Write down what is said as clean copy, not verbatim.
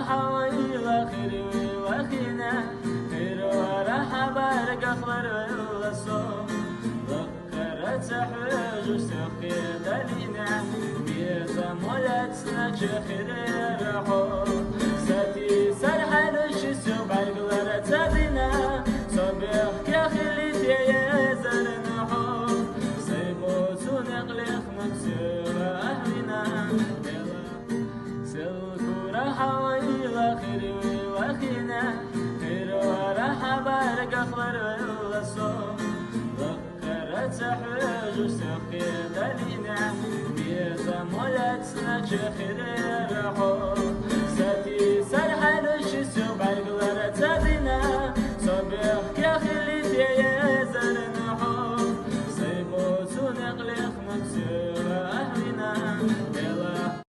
راحة ويلا خير ويلا خينا خير وراحة بارك أخضر ويلا صوم ذكرت حوج وسوقي دلينا بيزم ولا تسنك خير راحو ساتي سرحان الشسو بعقل تدينا صبيح كخليت يا زر نحو سيموت ونقلق مكسور أهلنا سلكو راحة ويلا خير ويلا خينا خير وراحة بارك أخضر ويلا صوم ذكرت حوج وسوقي دلينا بيزم ولا تسنك خير راحو